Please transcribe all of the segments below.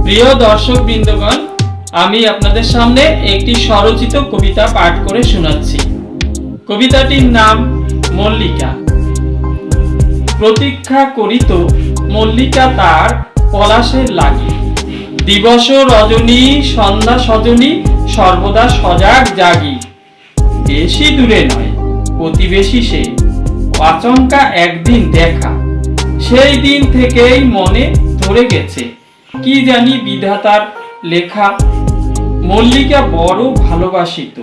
প্রিয় দর্শক বৃন্দগণ, আমি আপনাদের সামনে একটি স্বরচিত কবিতা পাঠ করে শোনাচ্ছি। কবিতাটির নাম মল্লিকা। প্রতীক্ষা করিত মল্লিকা তার পলাশের লাগি, দিবস রজনী সন্ধ্যা সজনী সর্বদা সজাগ জাগি। বেশি দূরে নয় প্রতিবেশী সে, আচমকা একদিন দেখা, সেই দিন থেকেই মনে ধরে গেছে কি জানি বিধাতার লেখা। মল্লিকা বড় ভালোবাসিত,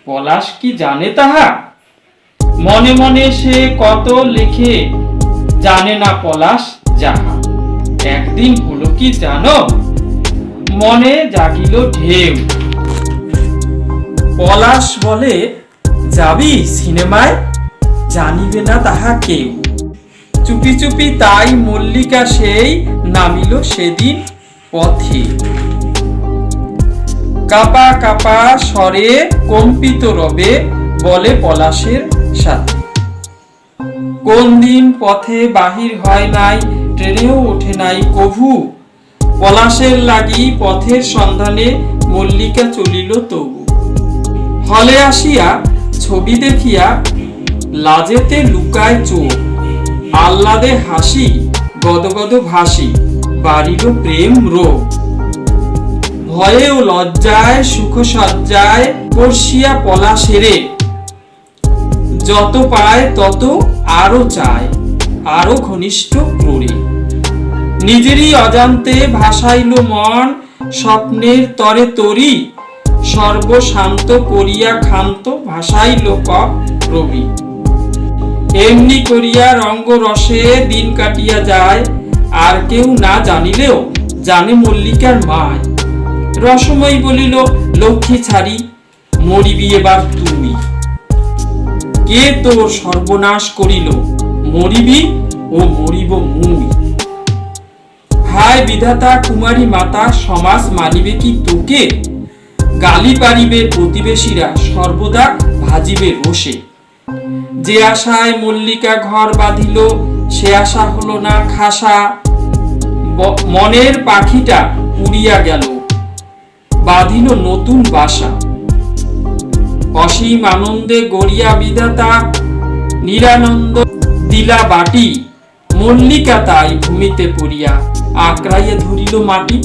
পলাশ কি জানে তাহা? মনে মনে সে কত লেখে, জানে না পলাশ যাহা। একদিন হলো কি জানো, মনে জাগিল ঢেউ। পলাশ বলে, যাবি সিনেমায়? জানিবে না তাহা কেউ। চুপি চুপি তাই মল্লিকা সেই নামিল সেদিন পথে। কাপা কাপা স্বরে কম্পিত রবে বলে পলাশের সাথে, কোন দিন পথে বাহির হয় নাই, ট্রেনেও ওঠে নাই কভু। পলাশের লাগি পথের সন্ধানে মল্লিকা চলিল তবু। হলে আসিয়া ছবি দেখিয়া লাজেতে লুকায় চোখ, আহ্লাদে হাসি গদগদ ভাসি বাড়িল প্রেম রোগ। ভয়ে ও লজ্জায় সুখ সজ্জায় পড়শিয়া পলাশেরে, যত পায় তত আরো চায়, আরো ঘনিষ্ঠ ক্রোড়ে। নিজেরই অজান্তে ভাসাইল মন স্বপ্নের তরে তরি, সর্বশান্ত করিয়া ক্ষান্ত ভাসাইল কপ রবি। এমনি করিয়া রঙ্গ রসে দিন কাটিয়া যায়, আর কেউ না জানিলেও জানে মল্লিকার মায়। রসময়ী বলিল, লক্ষ্মী ছাড়ি মরিবি এবার তুই। কে তোর সর্বনাশ করিল, মরিবি ও মরিব মুই। হায় বিধাতা কুমারী মাতা, সমাজ মানিবে কি তোকে? গালি পারিবে প্রতিবেশীরা, সর্বদা ভাজিবে রোষে। যে আশায় মল্লিকা ঘর বাঁধিল, সে আশা হলো না খাসা। মনের পাখিটা উড়িয়া গেল, বাঁধিল নতুন বাসা। অসীম আনন্দে গড়িয়া বিধাতা নিরানন্দ দিলা বাটি, মল্লিকা তাই ভূমিতে পড়িয়া আঁকড়াইয়া ধরিল মাটি।